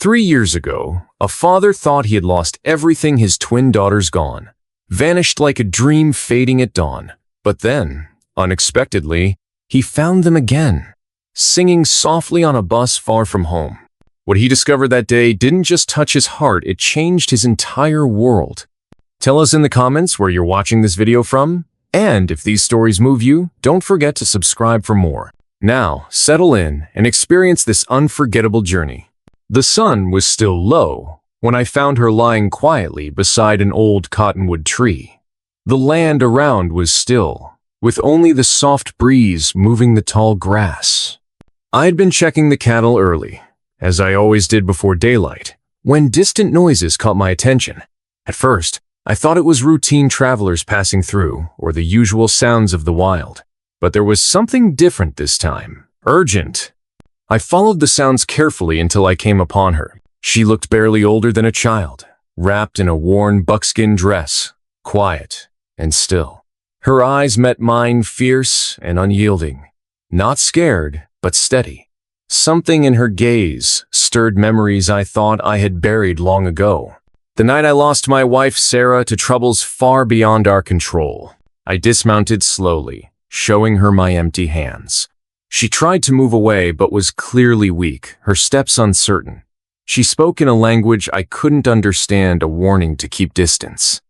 3 years ago, a father thought he had lost everything. His twin daughters gone, vanished like a dream fading at dawn. But then, unexpectedly, he found them again, singing softly on a bus far from home. What he discovered that day didn't just touch his heart, it changed his entire world. Tell us in the comments where you're watching this video from, and if these stories move you, don't forget to subscribe for more. Now, settle in and experience this unforgettable journey. The sun was still low when I found her lying quietly beside an old cottonwood tree. The land around was still, with only the soft breeze moving the tall grass. I had been checking the cattle early, as I always did before daylight, when distant noises caught my attention. At first, I thought it was routine travelers passing through, or the usual sounds of the wild. But there was something different this time. Urgent. I followed the sounds carefully until I came upon her. She looked barely older than a child, wrapped in a worn buckskin dress, quiet and still. Her eyes met mine, fierce and unyielding. Not scared, but steady. Something in her gaze stirred memories I thought I had buried long ago. The night I lost my wife Sarah to troubles far beyond our control. I dismounted slowly, showing her my empty hands. She tried to move away but was clearly weak, her steps uncertain. She spoke in a language I couldn't understand, a warning to keep distance.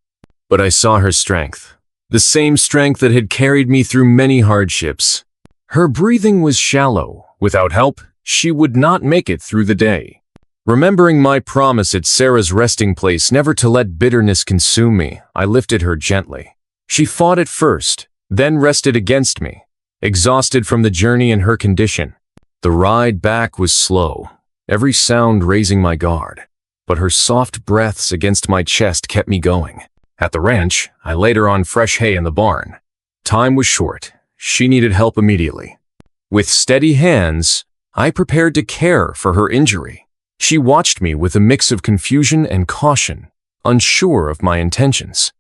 But I saw her strength, the same strength that had carried me through many hardships. Her breathing was shallow. Without help, she would not make it through the day. Remembering my promise at Sarah's resting place never to let bitterness consume me, I lifted her gently. She fought at first, then rested against me, exhausted from the journey and her condition. The ride back was slow, every sound raising my guard, but her soft breaths against my chest kept me going. At the ranch, I laid her on fresh hay in the barn. Time was short. She needed help immediately. With steady hands, I prepared to care for her injury. She watched me with a mix of confusion and caution, unsure of my intentions.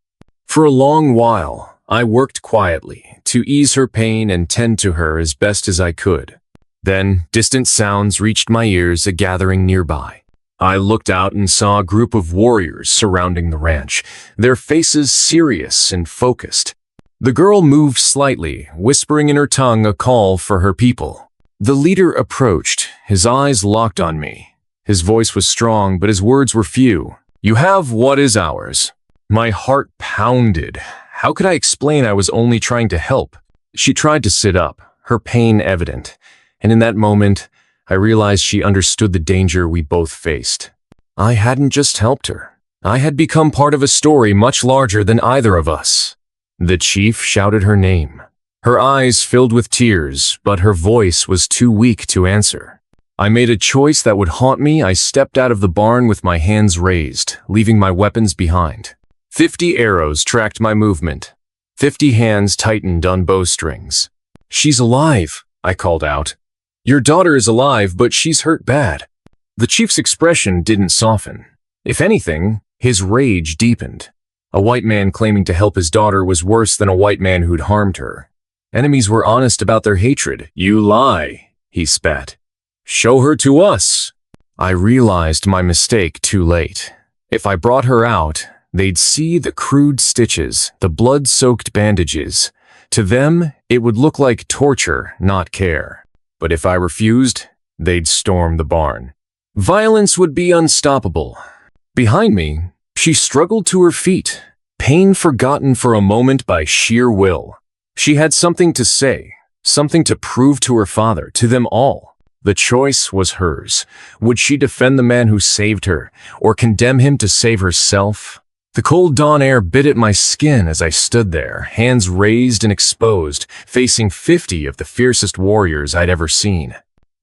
For a long while, I worked quietly to ease her pain and tend to her as best as I could. Then, distant sounds reached my ears, a gathering nearby. I looked out and saw a group of warriors surrounding the ranch, their faces serious and focused. The girl moved slightly, whispering in her tongue a call for her people. The leader approached, his eyes locked on me. His voice was strong, but his words were few. "You have what is ours." My heart pounded. How could I explain I was only trying to help? She tried to sit up, her pain evident, and in that moment, I realized she understood the danger we both faced. I hadn't just helped her. I had become part of a story much larger than either of us. The chief shouted her name. Her eyes filled with tears, but her voice was too weak to answer. I made a choice that would haunt me. I stepped out of the barn with my hands raised, leaving my weapons behind. 50 arrows tracked my movement. 50 hands tightened on bowstrings. "She's alive," I called out. "Your daughter is alive, but she's hurt bad." The chief's expression didn't soften. If anything, his rage deepened. A white man claiming to help his daughter was worse than a white man who'd harmed her. Enemies were honest about their hatred. "You lie," he spat. "Show her to us." I realized my mistake too late. If I brought her out, they'd see the crude stitches, the blood-soaked bandages. To them, it would look like torture, not care. But if I refused, they'd storm the barn. Violence would be unstoppable. Behind me, she struggled to her feet, pain forgotten for a moment by sheer will. She had something to say, something to prove to her father, to them all. The choice was hers. Would she defend the man who saved her, or condemn him to save herself? The cold dawn air bit at my skin as I stood there, hands raised and exposed, facing 50 of the fiercest warriors I'd ever seen.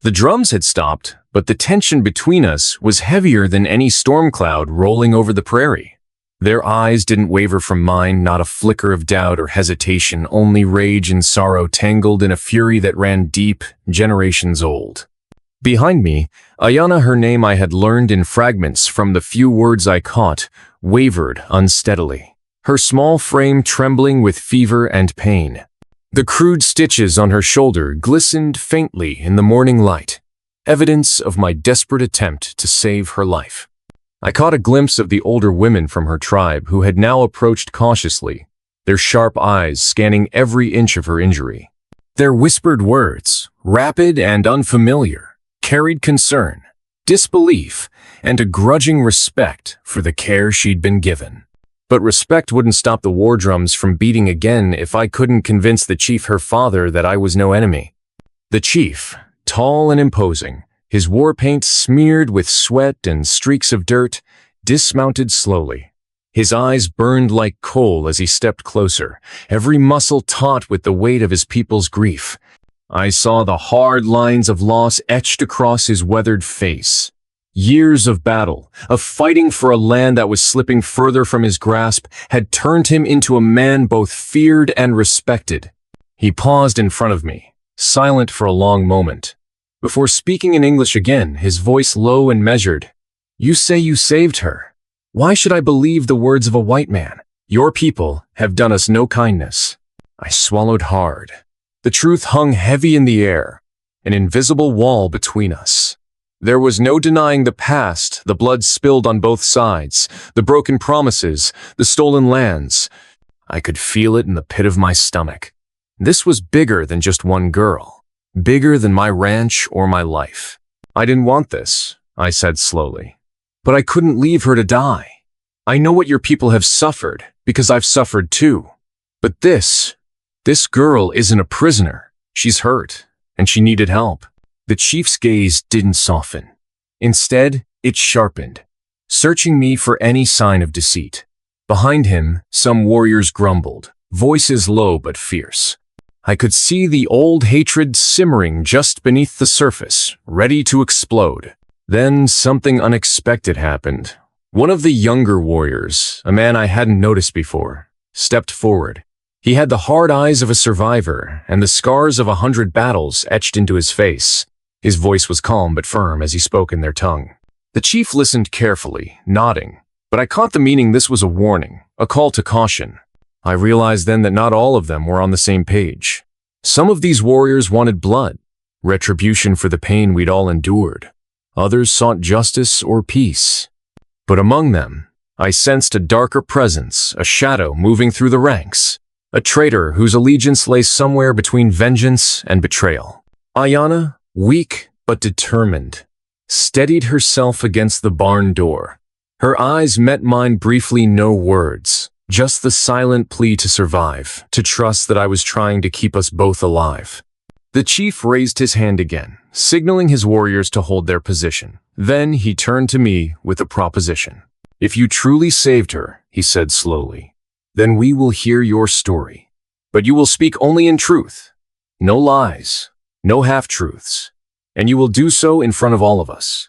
The drums had stopped, but the tension between us was heavier than any storm cloud rolling over the prairie. Their eyes didn't waver from mine, not a flicker of doubt or hesitation, only rage and sorrow tangled in a fury that ran deep, generations old. Behind me, Ayana, her name I had learned in fragments from the few words I caught, wavered unsteadily, her small frame trembling with fever and pain. The crude stitches on her shoulder glistened faintly in the morning light. evidence of my desperate attempt to save her life. I caught a glimpse of the older women from her tribe who had now approached cautiously, their sharp eyes scanning every inch of her injury. Their whispered words, rapid and unfamiliar, carried concern, disbelief, and a grudging respect for the care she'd been given. But respect wouldn't stop the war drums from beating again if I couldn't convince the chief, her father, that I was no enemy. The chief, tall and imposing, his war paint smeared with sweat and streaks of dirt, dismounted slowly. His eyes burned like coal as he stepped closer, every muscle taut with the weight of his people's grief. I saw the hard lines of loss etched across his weathered face. Years of battle, of fighting for a land that was slipping further from his grasp, had turned him into a man both feared and respected. He paused in front of me, silent for a long moment. Before speaking in English again, his voice low and measured. "You say you saved her. Why should I believe the words of a white man? Your people have done us no kindness." I swallowed hard. The truth hung heavy in the air, an invisible wall between us. There was no denying the past, the blood spilled on both sides, the broken promises, the stolen lands. I could feel it in the pit of my stomach. This was bigger than just one girl, bigger than my ranch or my life. "I didn't want this," I said slowly, "but I couldn't leave her to die. I know what your people have suffered, because I've suffered too. But this girl isn't a prisoner. She's hurt, and she needed help." The chief's gaze didn't soften. Instead, it sharpened, searching me for any sign of deceit. Behind him, some warriors grumbled, voices low but fierce. I could see the old hatred simmering just beneath the surface, ready to explode. Then something unexpected happened. One of the younger warriors, a man I hadn't noticed before, stepped forward. He had the hard eyes of a survivor and the scars of 100 battles etched into his face. His voice was calm but firm as he spoke in their tongue. The chief listened carefully, nodding, but I caught the meaning this was a warning, a call to caution. I realized then that not all of them were on the same page. Some of these warriors wanted blood, retribution for the pain we'd all endured. Others sought justice or peace. But among them, I sensed a darker presence, a shadow moving through the ranks, a traitor whose allegiance lay somewhere between vengeance and betrayal. Ayana, weak but determined, steadied herself against the barn door. Her eyes met mine briefly, no words, just the silent plea to survive, to trust that I was trying to keep us both alive. The chief raised his hand again, signaling his warriors to hold their position. Then he turned to me with a proposition. "If you truly saved her," he said slowly, "then we will hear your story. But you will speak only in truth. No lies, no half-truths. And you will do so in front of all of us."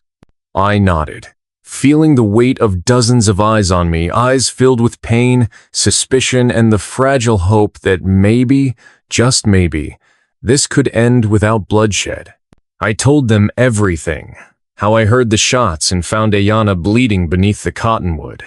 I nodded, feeling the weight of dozens of eyes on me, eyes filled with pain, suspicion, and the fragile hope that maybe, just maybe, this could end without bloodshed. I told them everything. How I heard the shots and found Ayana bleeding beneath the cottonwood.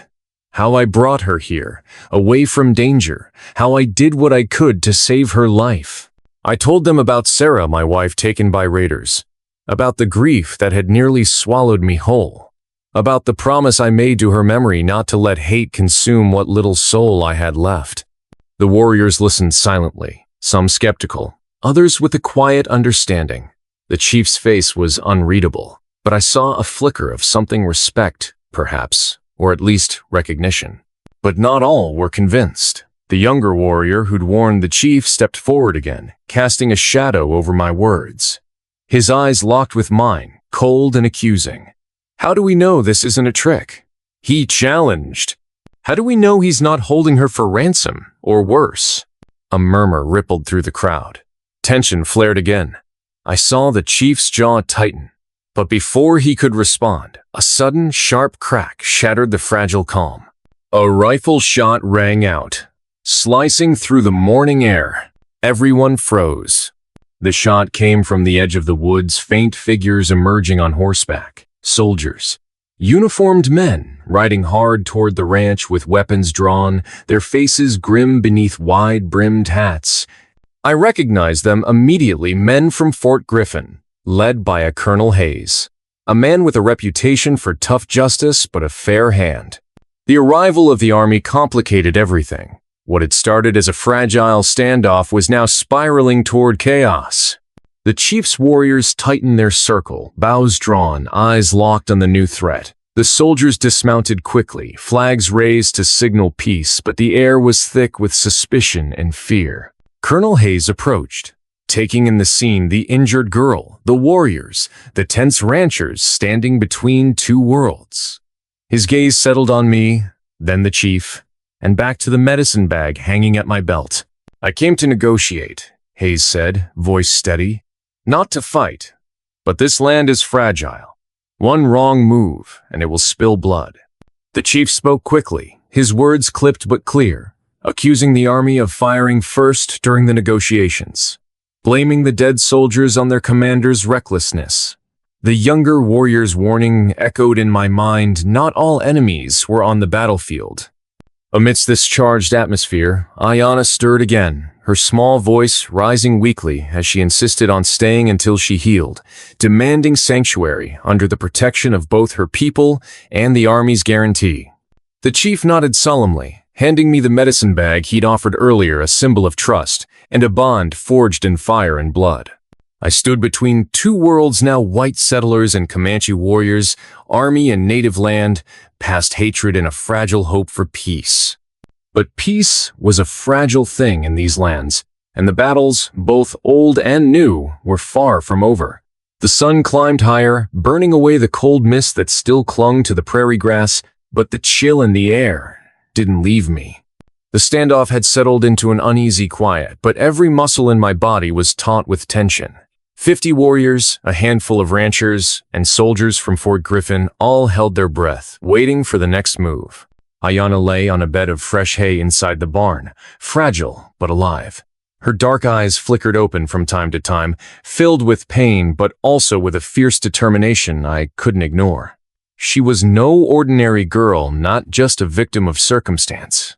How I brought her here, away from danger. How I did what I could to save her life. I told them about Sarah, my wife, taken by raiders. About the grief that had nearly swallowed me whole. About the promise I made to her memory not to let hate consume what little soul I had left. The warriors listened silently, some skeptical, others with a quiet understanding. The chief's face was unreadable, but I saw a flicker of something: respect, perhaps, or at least recognition. But not all were convinced. The younger warrior who'd warned the chief stepped forward again, casting a shadow over my words. His eyes locked with mine, cold and accusing. "How do we know this isn't a trick?" he challenged. "How do we know he's not holding her for ransom, or worse?" A murmur rippled through the crowd. Tension flared again. I saw the chief's jaw tighten. But before he could respond, a sudden, sharp crack shattered the fragile calm. A rifle shot rang out, slicing through the morning air. Everyone froze. The shot came from the edge of the woods, faint figures emerging on horseback. Soldiers. Uniformed men, riding hard toward the ranch with weapons drawn, their faces grim beneath wide-brimmed hats. I recognized them immediately, men from Fort Griffin. led by a Colonel Hayes, a man with a reputation for tough justice but a fair hand. The arrival of the army complicated everything. What had started as a fragile standoff was now spiraling toward chaos. The chief's warriors tightened their circle, bows drawn, eyes locked on the new threat. The soldiers dismounted quickly, flags raised to signal peace, but the air was thick with suspicion and fear. Colonel Hayes approached, taking in the scene the injured girl, the warriors, the tense ranchers standing between two worlds. His gaze settled on me, then the chief, and back to the medicine bag hanging at my belt. "I came to negotiate," Hayes said, voice steady. "Not to fight, but this land is fragile. One wrong move, and it will spill blood." The chief spoke quickly, his words clipped but clear, accusing the army of firing first during the negotiations, blaming the dead soldiers on their commander's recklessness. The younger warrior's warning echoed in my mind. Not all enemies were on the battlefield. Amidst this charged atmosphere, Ayanna stirred again, her small voice rising weakly as she insisted on staying until she healed, demanding sanctuary under the protection of both her people and the army's guarantee. The chief nodded solemnly, handing me the medicine bag he'd offered earlier, a symbol of trust and a bond forged in fire and blood. I stood between two worlds now, white settlers and Comanche warriors, army and native land, past hatred and a fragile hope for peace. But peace was a fragile thing in these lands, and the battles, both old and new, were far from over. The sun climbed higher, burning away the cold mist that still clung to the prairie grass, but the chill in the air didn't leave me. The standoff had settled into an uneasy quiet, but every muscle in my body was taut with tension. 50 warriors, a handful of ranchers, and soldiers from Fort Griffin all held their breath, waiting for the next move. Ayanna lay on a bed of fresh hay inside the barn, fragile but alive. Her dark eyes flickered open from time to time, filled with pain but also with a fierce determination I couldn't ignore. She was no ordinary girl, not just a victim of circumstance.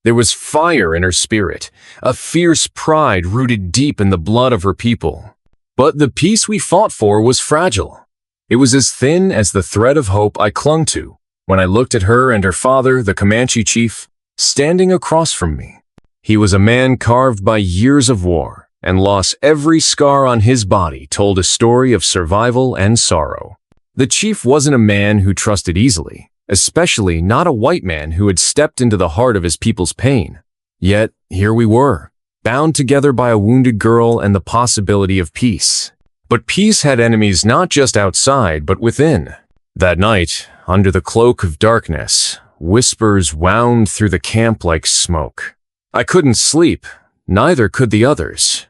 There was fire in her spirit, a fierce pride rooted deep in the blood of her people. But the peace we fought for was fragile. It was as thin as the thread of hope I clung to when I looked at her and her father, the Comanche chief, standing across from me. He was a man carved by years of war, and loss. Every scar on his body told a story of survival and sorrow. The chief wasn't a man who trusted easily, especially not a white man who had stepped into the heart of his people's pain. Yet, here we were, bound together by a wounded girl and the possibility of peace. But peace had enemies not just outside, but within. That night, under the cloak of darkness, whispers wound through the camp like smoke. I couldn't sleep, neither could the others.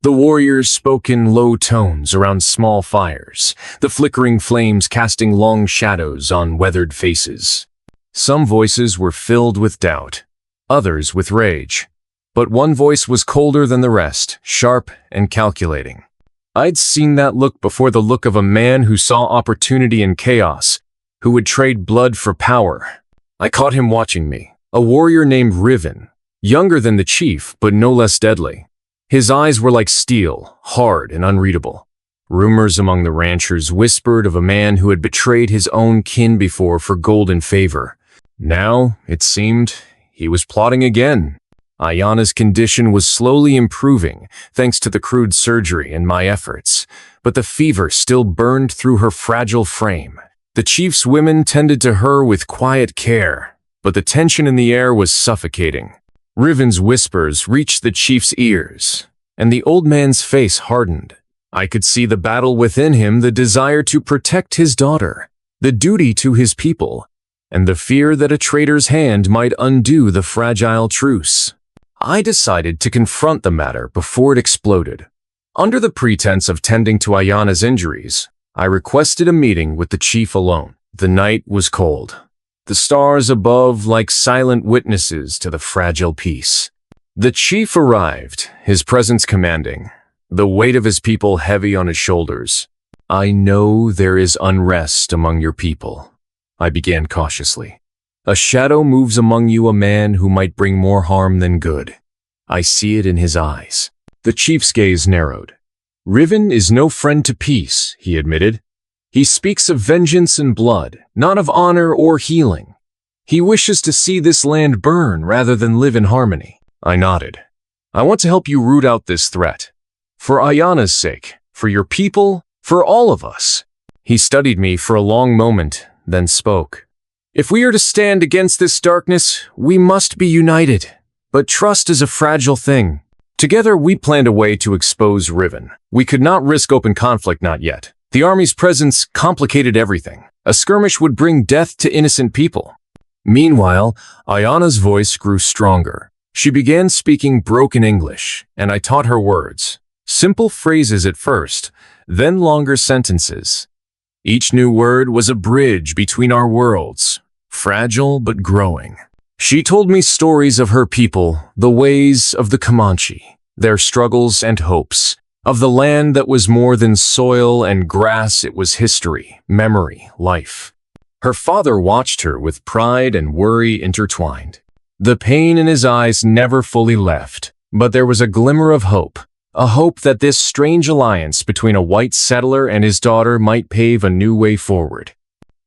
The warriors spoke in low tones around small fires, the flickering flames casting long shadows on weathered faces. Some voices were filled with doubt, others with rage. But one voice was colder than the rest, sharp and calculating. I'd seen that look before, the look of a man who saw opportunity in chaos, who would trade blood for power. I caught him watching me, a warrior named Riven, younger than the chief, but no less deadly. His eyes were like steel, hard and unreadable. Rumors among the ranchers whispered of a man who had betrayed his own kin before for golden favor. Now, it seemed, he was plotting again. Ayanna's condition was slowly improving, thanks to the crude surgery and my efforts, but the fever still burned through her fragile frame. The chief's women tended to her with quiet care, but the tension in the air was suffocating. Riven's whispers reached the chief's ears, and the old man's face hardened. I could see the battle within him, the desire to protect his daughter, the duty to his people, and the fear that a traitor's hand might undo the fragile truce. I decided to confront the matter before it exploded. Under the pretense of tending to Ayanna's injuries, I requested a meeting with the chief alone. The night was cold, the stars above like silent witnesses to the fragile peace. The chief arrived, his presence commanding, the weight of his people heavy on his shoulders. "I know there is unrest among your people," I began cautiously. "A shadow moves among you, a man who might bring more harm than good. I see it in his eyes." The chief's gaze narrowed. Riven is no friend to peace, he admitted. He speaks of vengeance and blood, not of honor or healing. He wishes to see this land burn rather than live in harmony. I nodded. I want to help you root out this threat. For Ayana's sake, for your people, for all of us. He studied me for a long moment, then spoke. If we are to stand against this darkness, we must be united. But trust is a fragile thing. Together we planned a way to expose Riven. We could not risk open conflict, not yet. The army's presence complicated everything. A skirmish would bring death to innocent people. Meanwhile, Ayana's voice grew stronger. She began speaking broken English, and I taught her words. Simple phrases at first, then longer sentences. Each new word was a bridge between our worlds, fragile but growing. She told me stories of her people, the ways of the Comanche, their struggles and hopes, of the land that was more than soil and grass. It was history, memory, life. Her father watched her with pride and worry intertwined. The pain in his eyes never fully left, but there was a glimmer of hope, a hope that this strange alliance between a white settler and his daughter might pave a new way forward.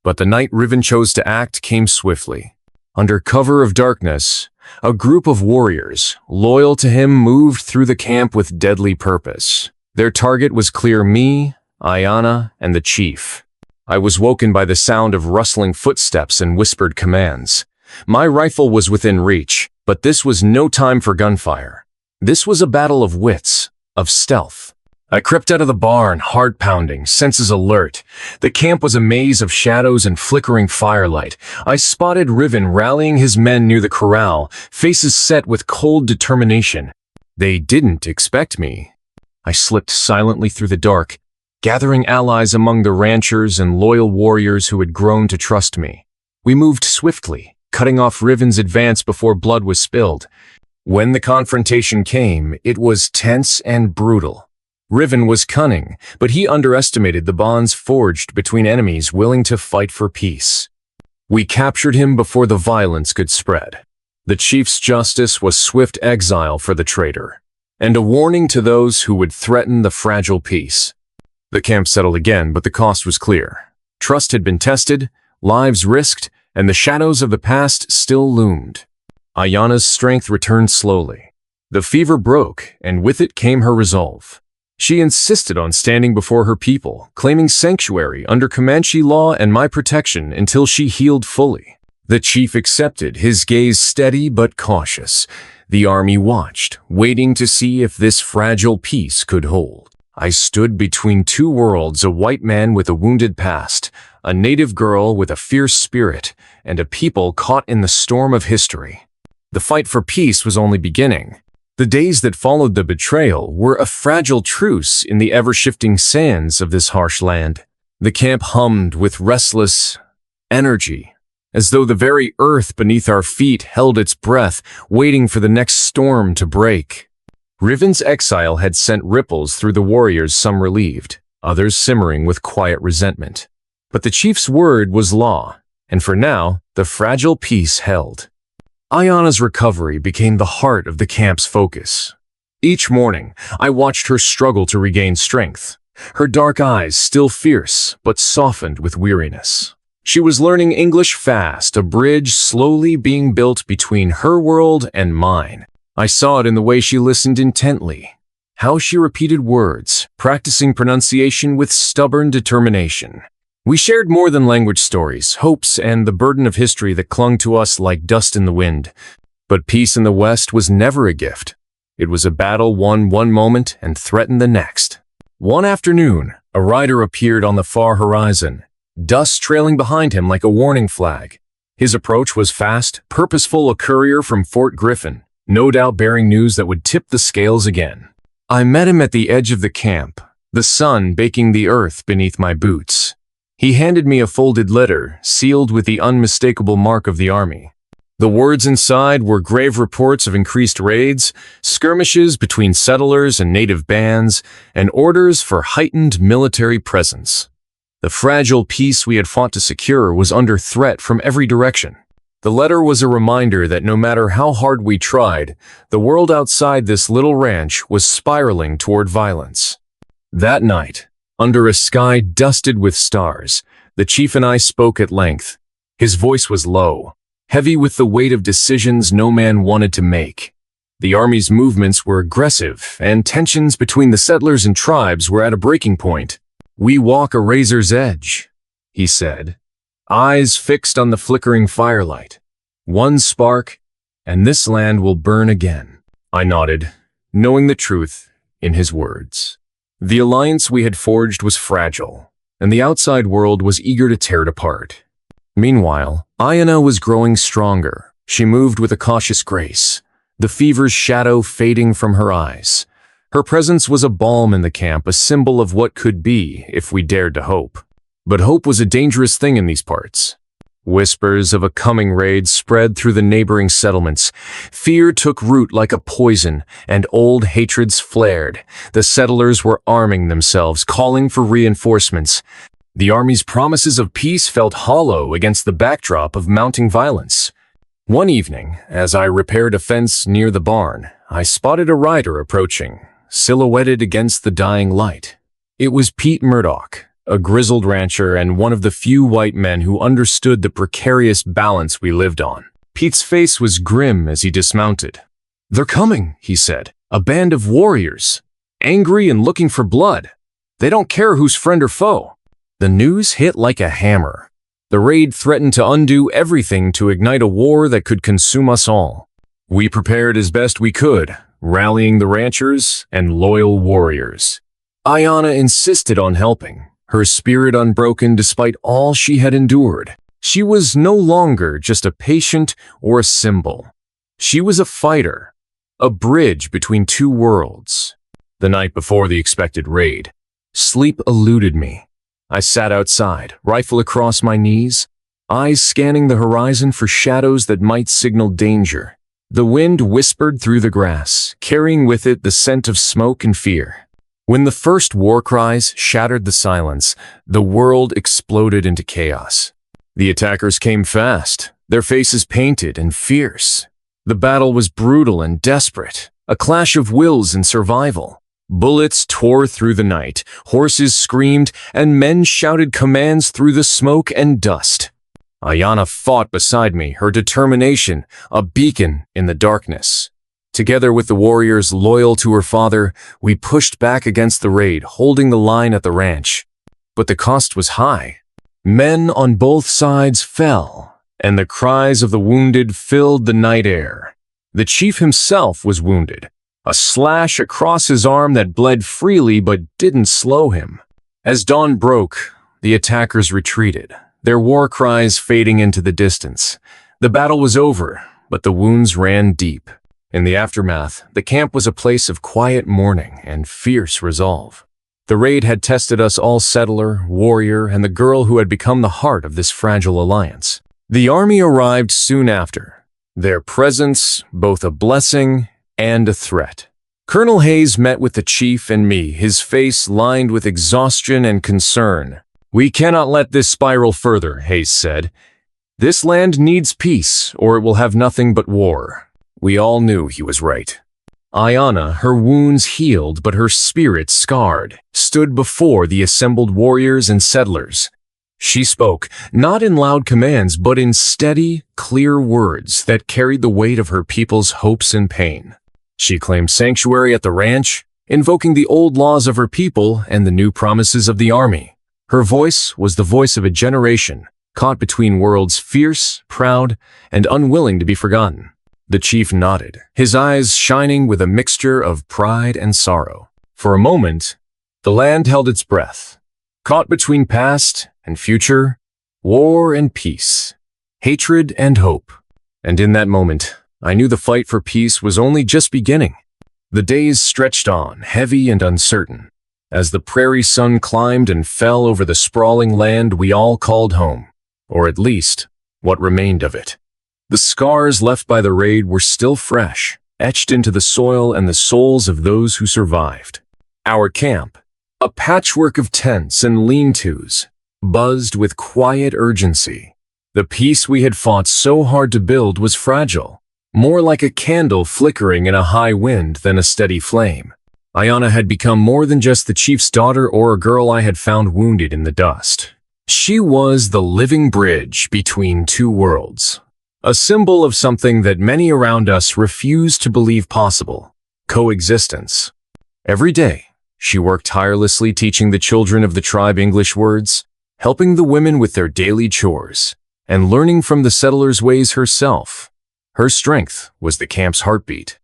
But the night Riven chose to act came swiftly. Under cover of darkness, a group of warriors, loyal to him, moved through the camp with deadly purpose. Their target was clear: me, Ayana, and the chief. I was woken by the sound of rustling footsteps and whispered commands. My rifle was within reach, but this was no time for gunfire. This was a battle of wits, of stealth. I crept out of the barn, heart pounding, senses alert. The camp was a maze of shadows and flickering firelight. I spotted Riven rallying his men near the corral, faces set with cold determination. They didn't expect me. I slipped silently through the dark, gathering allies among the ranchers and loyal warriors who had grown to trust me. We moved swiftly, cutting off Riven's advance before blood was spilled. When the confrontation came, it was tense and brutal. Riven was cunning, but he underestimated the bonds forged between enemies willing to fight for peace. We captured him before the violence could spread. The chief's justice was swift exile for the traitor, and a warning to those who would threaten the fragile peace. The camp settled again, but the cost was clear. Trust had been tested, lives risked, and the shadows of the past still loomed. Ayana's strength returned slowly. The fever broke, and with it came her resolve. She insisted on standing before her people, claiming sanctuary under Comanche law and my protection until she healed fully. The chief accepted, his gaze steady but cautious. The army watched, waiting to see if this fragile peace could hold. I stood between two worlds: a white man with a wounded past, a native girl with a fierce spirit, and a people caught in the storm of history. The fight for peace was only beginning. The days that followed the betrayal were a fragile truce in the ever-shifting sands of this harsh land. The camp hummed with restless energy, as though the very earth beneath our feet held its breath, waiting for the next storm to break. Riven's exile had sent ripples through the warriors, some relieved, others simmering with quiet resentment. But the chief's word was law, and for now, the fragile peace held. Ayana's recovery became the heart of the camp's focus. Each morning, I watched her struggle to regain strength, her dark eyes still fierce but softened with weariness. She was learning English fast, a bridge slowly being built between her world and mine. I saw it in the way she listened intently, how she repeated words, practicing pronunciation with stubborn determination. We shared more than language: stories, hopes, and the burden of history that clung to us like dust in the wind. But peace in the West was never a gift. It was a battle won one moment and threatened the next. One afternoon, a rider appeared on the far horizon, dust trailing behind him like a warning flag. His approach was fast, purposeful, a courier from Fort Griffin, no doubt bearing news that would tip the scales again. I met him at the edge of the camp, the sun baking the earth beneath my boots. He handed me a folded letter, sealed with the unmistakable mark of the army. The words inside were grave reports of increased raids, skirmishes between settlers and native bands, and orders for heightened military presence. The fragile peace we had fought to secure was under threat from every direction. The letter was a reminder that no matter how hard we tried, the world outside this little ranch was spiraling toward violence. That night, under a sky dusted with stars, the chief and I spoke at length. His voice was low, heavy with the weight of decisions no man wanted to make. The army's movements were aggressive, and tensions between the settlers and tribes were at a breaking point. "We walk a razor's edge," he said, eyes fixed on the flickering firelight. "One spark, and this land will burn again." I nodded, knowing the truth in his words. The alliance we had forged was fragile, and the outside world was eager to tear it apart. Meanwhile, Ayana was growing stronger. She moved with a cautious grace, the fever's shadow fading from her eyes. Her presence was a balm in the camp, a symbol of what could be if we dared to hope. But hope was a dangerous thing in these parts. Whispers of a coming raid spread through the neighboring settlements. Fear took root like a poison, and old hatreds flared. The settlers were arming themselves, calling for reinforcements. The army's promises of peace felt hollow against the backdrop of mounting violence. One evening, as I repaired a fence near the barn, I spotted a rider approaching, silhouetted against the dying light. It was Pete Murdoch, a grizzled rancher and one of the few white men who understood the precarious balance we lived on. Pete's face was grim as he dismounted. "They're coming," he said, "a band of warriors, angry and looking for blood. They don't care who's friend or foe." The news hit like a hammer. The raid threatened to undo everything to ignite a war that could consume us all. We prepared as best we could, rallying the ranchers and loyal warriors. Ayana insisted on helping, her spirit unbroken despite all she had endured. She was no longer just a patient or a symbol. She was a fighter, a bridge between two worlds. The night before the expected raid, sleep eluded me. I sat outside, rifle across my knees, eyes scanning the horizon for shadows that might signal danger. The wind whispered through the grass, carrying with it the scent of smoke and fear. When the first war cries shattered the silence, the world exploded into chaos. The attackers came fast, their faces painted and fierce. The battle was brutal and desperate, a clash of wills and survival. Bullets tore through the night, horses screamed, and men shouted commands through the smoke and dust. Ayana fought beside me, her determination a beacon in the darkness. Together with the warriors loyal to her father, we pushed back against the raid, holding the line at the ranch. But the cost was high. Men on both sides fell, and the cries of the wounded filled the night air. The chief himself was wounded, a slash across his arm that bled freely but didn't slow him. As dawn broke, the attackers retreated, their war cries fading into the distance. The battle was over, but the wounds ran deep. In the aftermath, the camp was a place of quiet mourning and fierce resolve. The raid had tested us all, settler, warrior, and the girl who had become the heart of this fragile alliance. The army arrived soon after, their presence both a blessing and a threat. Colonel Hayes met with the chief and me, his face lined with exhaustion and concern. "We cannot let this spiral further," Hayes said. "This land needs peace, or it will have nothing but war." We all knew he was right. Ayana, her wounds healed but her spirit scarred, stood before the assembled warriors and settlers. She spoke, not in loud commands, but in steady, clear words that carried the weight of her people's hopes and pain. She claimed sanctuary at the ranch, invoking the old laws of her people and the new promises of the army. Her voice was the voice of a generation, caught between worlds, fierce, proud, and unwilling to be forgotten. The chief nodded, his eyes shining with a mixture of pride and sorrow. For a moment, the land held its breath, caught between past and future, war and peace, hatred and hope. And in that moment, I knew the fight for peace was only just beginning. The days stretched on, heavy and uncertain. As the prairie sun climbed and fell over the sprawling land we all called home, or at least, what remained of it. The scars left by the raid were still fresh, etched into the soil and the souls of those who survived. Our camp, a patchwork of tents and lean-tos, buzzed with quiet urgency. The peace we had fought so hard to build was fragile, more like a candle flickering in a high wind than a steady flame. Ayana had become more than just the chief's daughter or a girl I had found wounded in the dust. She was the living bridge between two worlds, a symbol of something that many around us refuse to believe possible: coexistence. Every day, she worked tirelessly teaching the children of the tribe English words, helping the women with their daily chores, and learning from the settlers' ways herself. Her strength was the camp's heartbeat.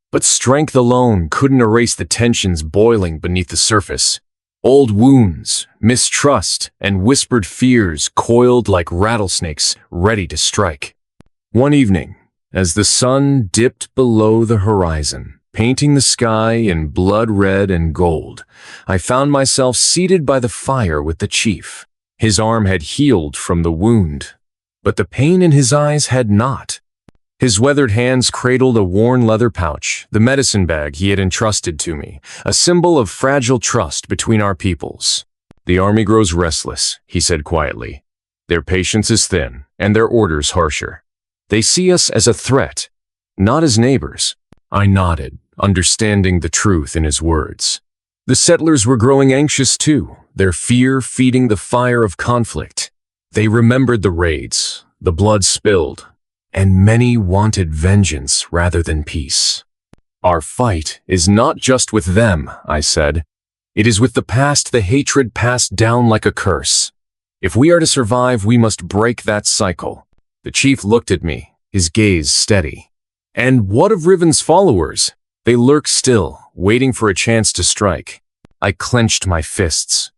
But strength alone couldn't erase the tensions boiling beneath the surface. Old wounds, mistrust, and whispered fears coiled like rattlesnakes ready to strike. One evening, as the sun dipped below the horizon, painting the sky in blood red and gold, I found myself seated by the fire with the chief. His arm had healed from the wound, but the pain in his eyes had not. His weathered hands cradled a worn leather pouch, the medicine bag he had entrusted to me, a symbol of fragile trust between our peoples. "The army grows restless," he said quietly. "Their patience is thin, and their orders harsher. They see us as a threat, not as neighbors." I nodded, understanding the truth in his words. The settlers were growing anxious too, their fear feeding the fire of conflict. They remembered the raids, the blood spilled, and many wanted vengeance rather than peace. "Our fight is not just with them," I said. "It is with the past, the hatred passed down like a curse. If we are to survive, we must break that cycle." The chief looked at me, his gaze steady. "And what of Riven's followers? They lurk still, waiting for a chance to strike." I clenched my fists.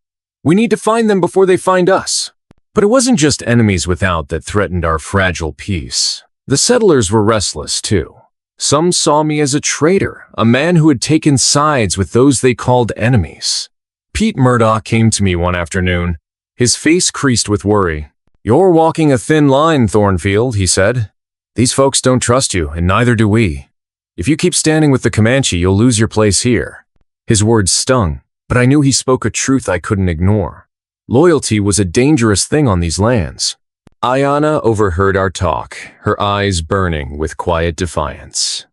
"We need to find them before they find us." But it wasn't just enemies without that threatened our fragile peace. The settlers were restless, too. Some saw me as a traitor, a man who had taken sides with those they called enemies. Pete Murdoch came to me one afternoon, his face creased with worry. "You're walking a thin line, Thornfield," he said. "These folks don't trust you, and neither do we. If you keep standing with the Comanche, you'll lose your place here." His words stung, but I knew he spoke a truth I couldn't ignore. Loyalty was a dangerous thing on these lands. Ayana overheard our talk, her eyes burning with quiet defiance.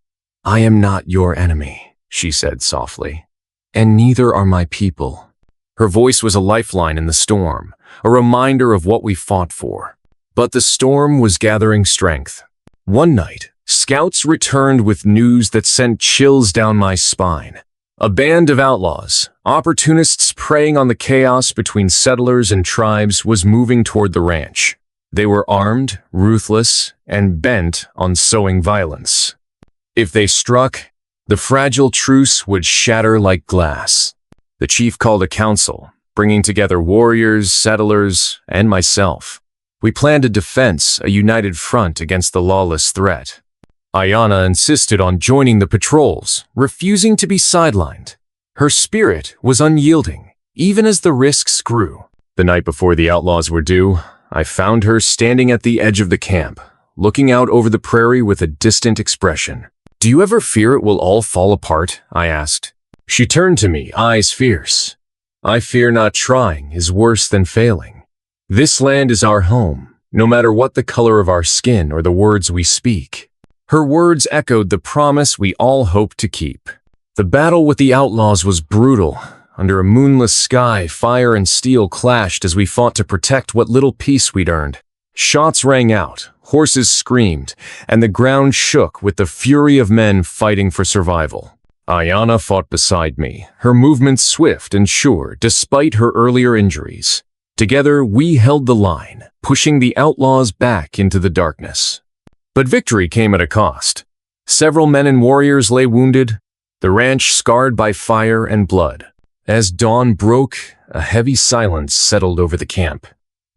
"I am not your enemy," she said softly, "and neither are my people." Her voice was a lifeline in the storm, a reminder of what we fought for. But the storm was gathering strength. One night, scouts returned with news that sent chills down my spine. A band of outlaws, opportunists preying on the chaos between settlers and tribes, was moving toward the ranch. They were armed, ruthless, and bent on sowing violence. If they struck, the fragile truce would shatter like glass. The chief called a council, bringing together warriors, settlers, and myself. We planned a defense, a united front against the lawless threat. Ayana insisted on joining the patrols, refusing to be sidelined. Her spirit was unyielding, even as the risks grew. The night before the outlaws were due, I found her standing at the edge of the camp, looking out over the prairie with a distant expression. "Do you ever fear it will all fall apart?" I asked. She turned to me, eyes fierce. "I fear not trying is worse than failing. This land is our home, no matter what the color of our skin or the words we speak." Her words echoed the promise we all hoped to keep. The battle with the outlaws was brutal. Under a moonless sky, fire and steel clashed as we fought to protect what little peace we'd earned. Shots rang out, horses screamed, and the ground shook with the fury of men fighting for survival. Ayana fought beside me, her movements swift and sure despite her earlier injuries. Together, we held the line, pushing the outlaws back into the darkness. But victory came at a cost. Several men and warriors lay wounded, the ranch scarred by fire and blood. As dawn broke, a heavy silence settled over the camp.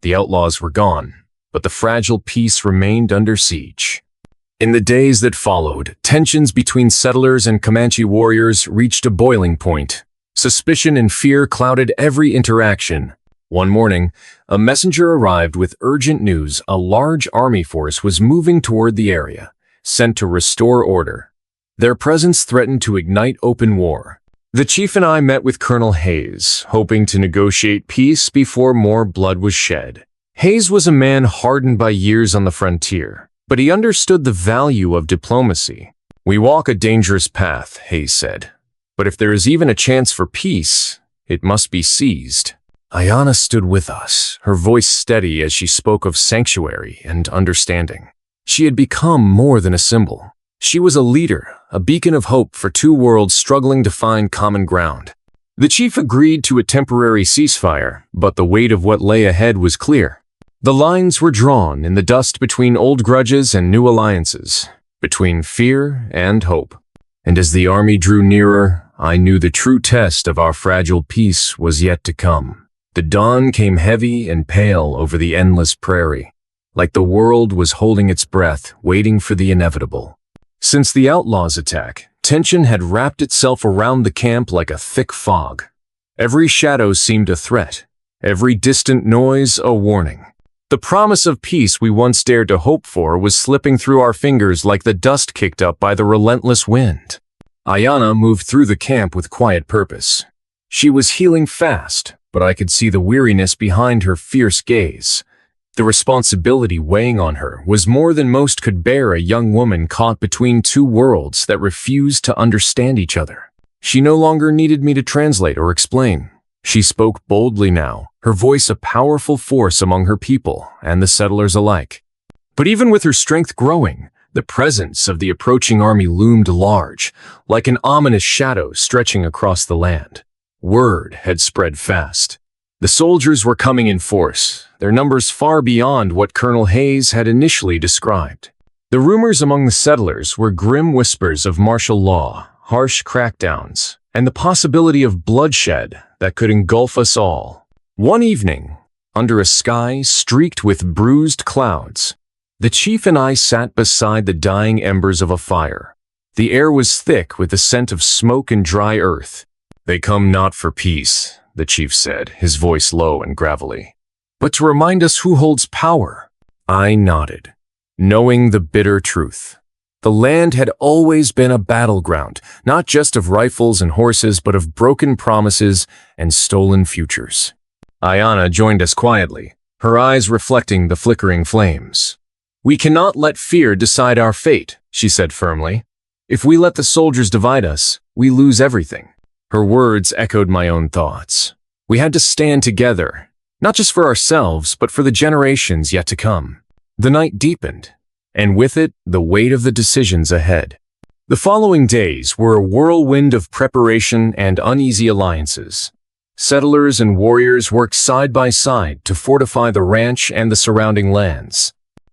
The outlaws were gone, but the fragile peace remained under siege. In the days that followed, tensions between settlers and Comanche warriors reached a boiling point. Suspicion and fear clouded every interaction. One morning, a messenger arrived with urgent news. A large army force was moving toward the area, sent to restore order. Their presence threatened to ignite open war. The chief and I met with Colonel Hayes, hoping to negotiate peace before more blood was shed. Hayes was a man hardened by years on the frontier, but he understood the value of diplomacy. "We walk a dangerous path," Hayes said, But if there is even a chance for peace, it must be seized. Ayana stood with us, her voice steady as she spoke of sanctuary and understanding. She had become more than a symbol. She was a leader, a beacon of hope for two worlds struggling to find common ground. The chief agreed to a temporary ceasefire, but the weight of what lay ahead was clear. The lines were drawn in the dust between old grudges and new alliances, between fear and hope. And as the army drew nearer, I knew the true test of our fragile peace was yet to come. The dawn came heavy and pale over the endless prairie, like the world was holding its breath, waiting for the inevitable. Since the outlaws' attack, tension had wrapped itself around the camp like a thick fog. Every shadow seemed a threat, every distant noise a warning. The promise of peace we once dared to hope for was slipping through our fingers like the dust kicked up by the relentless wind. Ayana moved through the camp with quiet purpose. She was healing fast, but I could see the weariness behind her fierce gaze. The responsibility weighing on her was more than most could bear, a young woman caught between two worlds that refused to understand each other. She no longer needed me to translate or explain. She spoke boldly now, her voice a powerful force among her people and the settlers alike. But even with her strength growing, the presence of the approaching army loomed large, like an ominous shadow stretching across the land. Word had spread fast. The soldiers were coming in force, their numbers far beyond what Colonel Hayes had initially described. The rumors among the settlers were grim whispers of martial law, harsh crackdowns, and the possibility of bloodshed that could engulf us all. One evening, under a sky streaked with bruised clouds, the chief and I sat beside the dying embers of a fire. The air was thick with the scent of smoke and dry earth. "They come not for peace," the chief said, his voice low and gravelly, "but to remind us who holds power." I nodded, knowing the bitter truth. The land had always been a battleground, not just of rifles and horses, but of broken promises and stolen futures. Ayana joined us quietly, her eyes reflecting the flickering flames. "We cannot let fear decide our fate," she said firmly. "If we let the soldiers divide us, we lose everything." Her words echoed my own thoughts. We had to stand together, not just for ourselves, but for the generations yet to come. The night deepened, and with it, the weight of the decisions ahead. The following days were a whirlwind of preparation and uneasy alliances. Settlers and warriors worked side by side to fortify the ranch and the surrounding lands.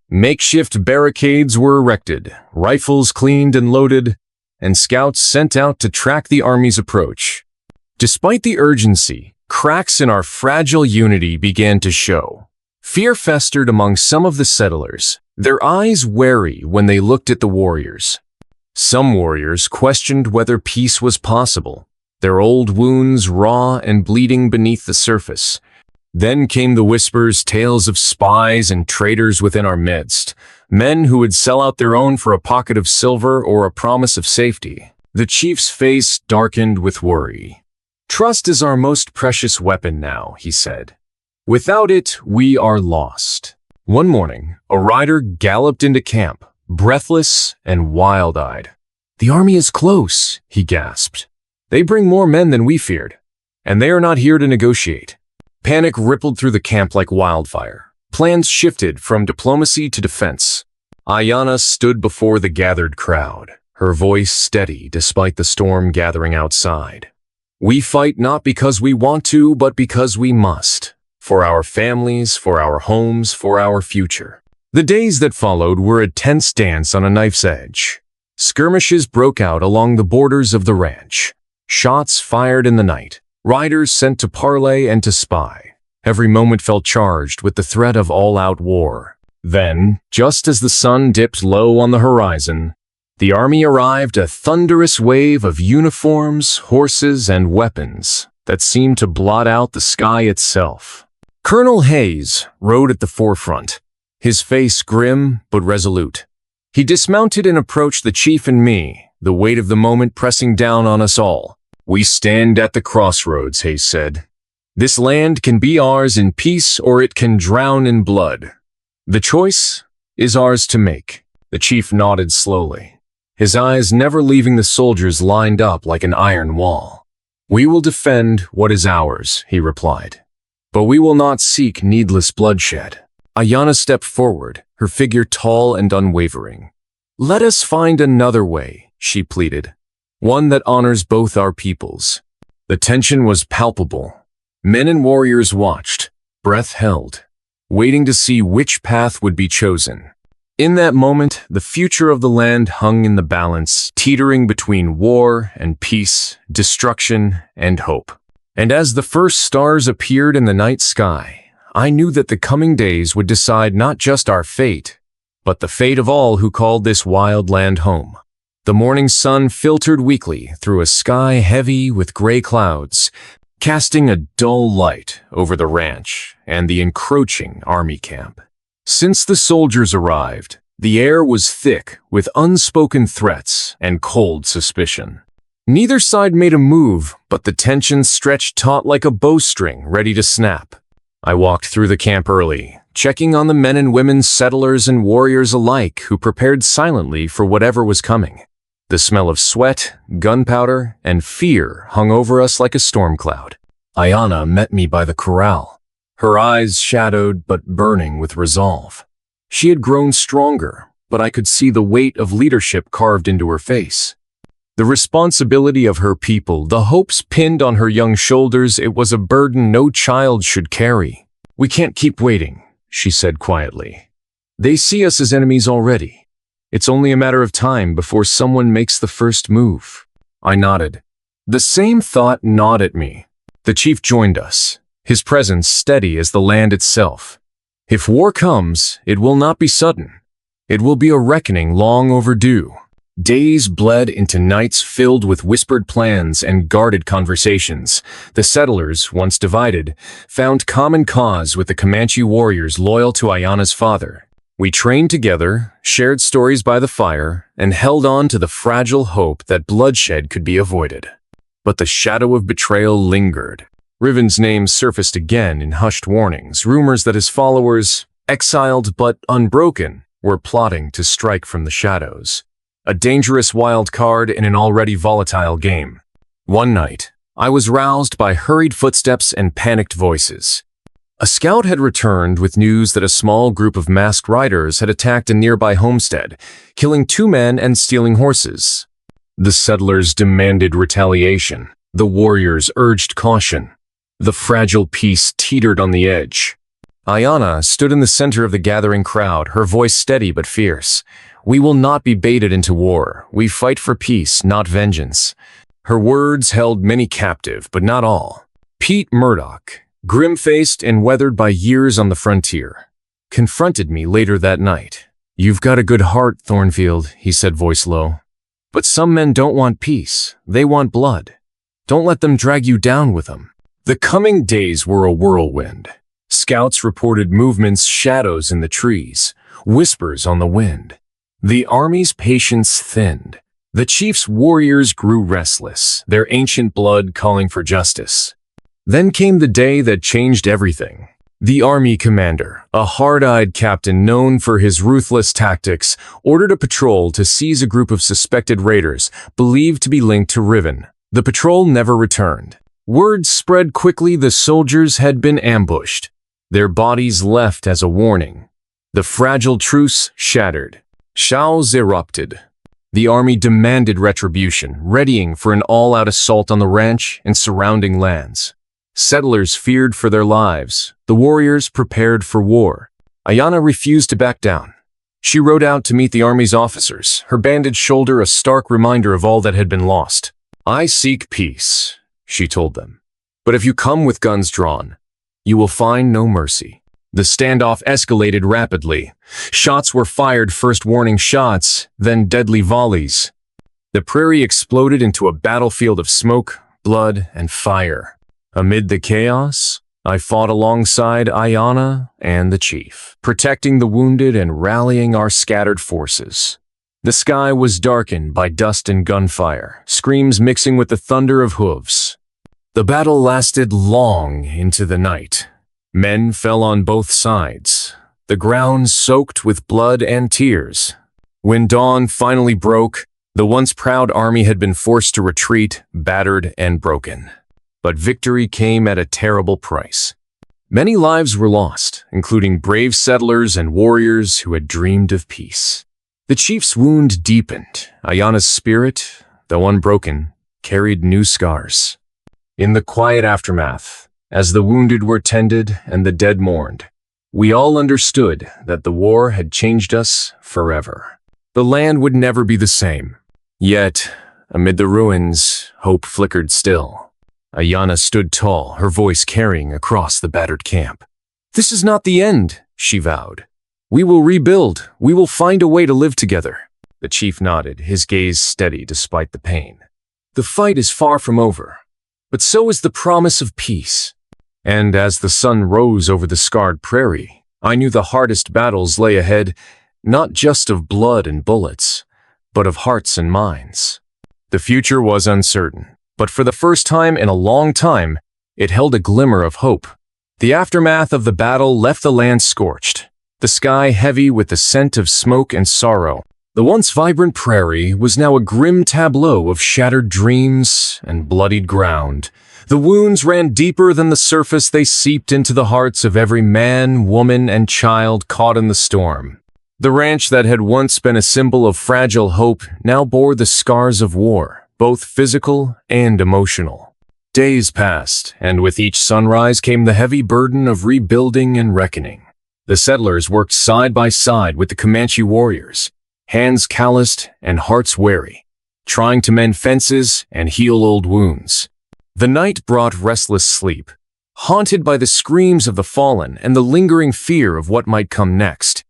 Makeshift barricades were erected, rifles cleaned and loaded, and scouts sent out to track the army's approach. Despite the urgency, cracks in our fragile unity began to show. Fear festered among some of the settlers, their eyes wary when they looked at the warriors. Some warriors questioned whether peace was possible, their old wounds raw and bleeding beneath the surface. Then came the whispers, tales of spies and traitors within our midst, men who would sell out their own for a pocket of silver or a promise of safety. The chief's face darkened with worry. "Trust is our most precious weapon now," he said. "Without it, we are lost." One morning, a rider galloped into camp, breathless and wild-eyed. "The army is close," he gasped. "They bring more men than we feared, and they are not here to negotiate." Panic rippled through the camp like wildfire. Plans shifted from diplomacy to defense. Ayana stood before the gathered crowd, her voice steady despite the storm gathering outside. "We fight not because we want to, but because we must. For our families, for our homes, for our future." The days that followed were a tense dance on a knife's edge. Skirmishes broke out along the borders of the ranch. Shots fired in the night. Riders sent to parley and to spy. Every moment felt charged with the threat of all-out war. Then, just as the sun dipped low on the horizon, the army arrived, a thunderous wave of uniforms, horses, and weapons that seemed to blot out the sky itself. Colonel Hayes rode at the forefront, his face grim but resolute. He dismounted and approached the chief and me, the weight of the moment pressing down on us all. "We stand at the crossroads," Hayes said. "This land can be ours in peace or it can drown in blood. The choice is ours to make." The chief nodded slowly, his eyes never leaving the soldiers lined up like an iron wall. "We will defend what is ours," he replied. "But we will not seek needless bloodshed." Ayanna stepped forward, her figure tall and unwavering. "Let us find another way," she pleaded. "One that honors both our peoples." The tension was palpable. Men and warriors watched, breath held, waiting to see which path would be chosen. In that moment, the future of the land hung in the balance, teetering between war and peace, destruction and hope. And as the first stars appeared in the night sky, I knew that the coming days would decide not just our fate, but the fate of all who called this wild land home. The morning sun filtered weakly through a sky heavy with gray clouds, casting a dull light over the ranch and the encroaching army camp. Since the soldiers arrived, the air was thick with unspoken threats and cold suspicion. Neither side made a move, but the tension stretched taut like a bowstring ready to snap. I walked through the camp early, checking on the men and women, settlers and warriors alike who prepared silently for whatever was coming. The smell of sweat, gunpowder, and fear hung over us like a storm cloud. Ayanna met me by the corral, her eyes shadowed but burning with resolve. She had grown stronger, but I could see the weight of leadership carved into her face. The responsibility of her people, the hopes pinned on her young shoulders, it was a burden no child should carry. "We can't keep waiting," she said quietly. "They see us as enemies already. It's only a matter of time before someone makes the first move." I nodded. The same thought gnawed at me. The chief joined us, his presence steady as the land itself. If war comes, it will not be sudden. It will be a reckoning long overdue. Days bled into nights filled with whispered plans and guarded conversations. The settlers, once divided, found common cause with the Comanche warriors loyal to Ayanna's father. We trained together, shared stories by the fire, and held on to the fragile hope that bloodshed could be avoided. But the shadow of betrayal lingered. Riven's name surfaced again in hushed warnings, rumors that his followers, exiled but unbroken, were plotting to strike from the shadows. A dangerous wild card in an already volatile game. One night, I was roused by hurried footsteps and panicked voices. A scout had returned with news that a small group of masked riders had attacked a nearby homestead, killing 2 men and stealing horses. The settlers demanded retaliation. The warriors urged caution. The fragile peace teetered on the edge. Ayanna stood in the center of the gathering crowd, her voice steady but fierce. "We will not be baited into war. We fight for peace, not vengeance." Her words held many captive, but not all. Pete Murdoch, grim-faced and weathered by years on the frontier, confronted me later that night. "You've got a good heart, Thornfield," he said, voice low. "But some men don't want peace. They want blood. Don't let them drag you down with them." The coming days were a whirlwind. Scouts reported movements, shadows in the trees, whispers on the wind. The army's patience thinned. The chief's warriors grew restless, their ancient blood calling for justice. Then came the day that changed everything. The army commander, a hard-eyed captain known for his ruthless tactics, ordered a patrol to seize a group of suspected raiders believed to be linked to Riven. The patrol never returned. Word spread quickly the soldiers had been ambushed, their bodies left as a warning. The fragile truce shattered. Shouts erupted. The army demanded retribution, readying for an all-out assault on the ranch and surrounding lands. Settlers feared for their lives. The warriors prepared for war. Ayanna refused to back down. She rode out to meet the army's officers, her bandaged shoulder a stark reminder of all that had been lost. "I seek peace," she told them. "But if you come with guns drawn, you will find no mercy." The standoff escalated rapidly. Shots were fired, first warning shots, then deadly volleys. The prairie exploded into a battlefield of smoke, blood, and fire. Amid the chaos, I fought alongside Ayanna and the chief, protecting the wounded and rallying our scattered forces. The sky was darkened by dust and gunfire, screams mixing with the thunder of hooves. The battle lasted long into the night. Men fell on both sides, the ground soaked with blood and tears. When dawn finally broke, The once proud army had been forced to retreat, battered and broken. But victory came at a terrible price. Many lives were lost, including brave settlers and warriors who had dreamed of peace. The chief's wound deepened. Ayana's spirit, though unbroken, carried new scars. In the quiet aftermath, as the wounded were tended and the dead mourned, we all understood that the war had changed us forever. The land would never be the same. Yet, amid the ruins, hope flickered still. Ayana stood tall, her voice carrying across the battered camp. "This is not the end," she vowed. "We will rebuild. We will find a way to live together." The chief nodded, his gaze steady despite the pain. "The fight is far from over, but so is the promise of peace." And as the sun rose over the scarred prairie, I knew the hardest battles lay ahead, not just of blood and bullets, but of hearts and minds. The future was uncertain, but for the first time in a long time, it held a glimmer of hope. The aftermath of the battle left the land scorched, the sky heavy with the scent of smoke and sorrow. The once vibrant prairie was now a grim tableau of shattered dreams and bloodied ground. The wounds ran deeper than the surface. They seeped into the hearts of every man, woman, and child caught in the storm. The ranch that had once been a symbol of fragile hope now bore the scars of war, both physical and emotional. Days passed, and with each sunrise came the heavy burden of rebuilding and reckoning. The settlers worked side by side with the Comanche warriors, hands calloused and hearts weary, trying to mend fences and heal old wounds. The night brought restless sleep, haunted by the screams of the fallen and the lingering fear of what might come next.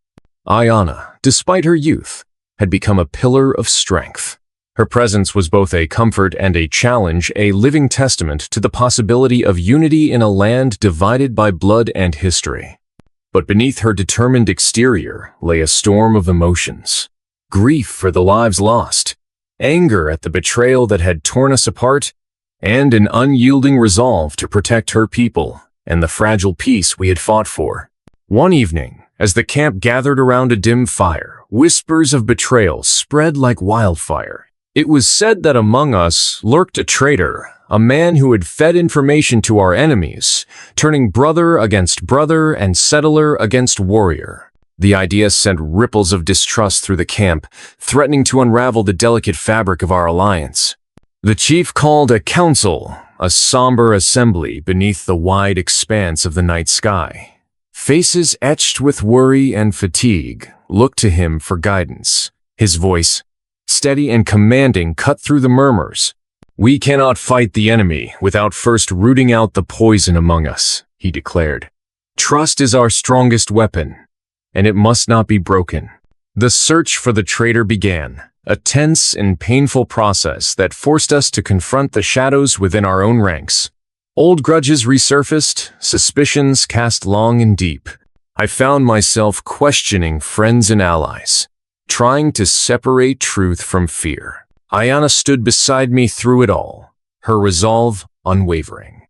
Ayana, despite her youth, had become a pillar of strength. Her presence was both a comfort and a challenge, a living testament to the possibility of unity in a land divided by blood and history. But beneath her determined exterior lay a storm of emotions. Grief for the lives lost, anger at the betrayal that had torn us apart, and an unyielding resolve to protect her people and the fragile peace we had fought for. One evening, as the camp gathered around a dim fire, whispers of betrayal spread like wildfire. It was said that among us lurked a traitor, a man who had fed information to our enemies, turning brother against brother and settler against warrior. The idea sent ripples of distrust through the camp, threatening to unravel the delicate fabric of our alliance. The chief called a council, a somber assembly beneath the wide expanse of the night sky. Faces etched with worry and fatigue looked to him for guidance. His voice, steady and commanding, cut through the murmurs. "We cannot fight the enemy without first rooting out the poison among us," he declared. "Trust is our strongest weapon, and it must not be broken." The search for the traitor began, a tense and painful process that forced us to confront the shadows within our own ranks. Old grudges resurfaced, suspicions cast long and deep. I found myself questioning friends and allies, trying to separate truth from fear. Ayana stood beside me through it all, her resolve unwavering.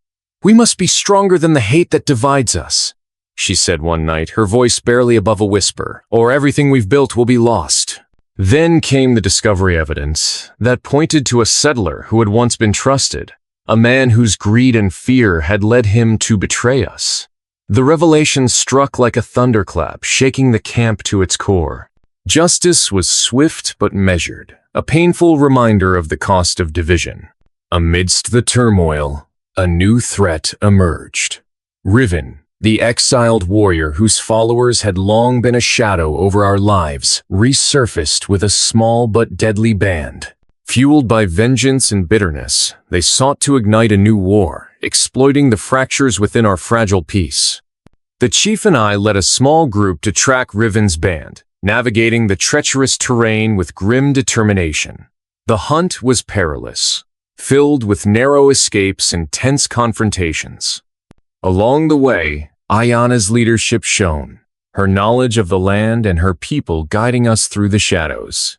"We must be stronger than the hate that divides us," she said one night, her voice barely above a whisper, "or everything we've built will be lost." Then came the discovery evidence that pointed to a settler who had once been trusted, a man whose greed and fear had led him to betray us. The revelation struck like a thunderclap, shaking the camp to its core. Justice was swift but measured, a painful reminder of the cost of division. Amidst the turmoil, a new threat emerged. Riven, the exiled warrior whose followers had long been a shadow over our lives, resurfaced with a small but deadly band. Fueled by vengeance and bitterness, they sought to ignite a new war, exploiting the fractures within our fragile peace. The chief and I led a small group to track Riven's band, navigating the treacherous terrain with grim determination. The hunt was perilous, filled with narrow escapes and tense confrontations. Along the way, Ayana's leadership shone, her knowledge of the land and her people guiding us through the shadows.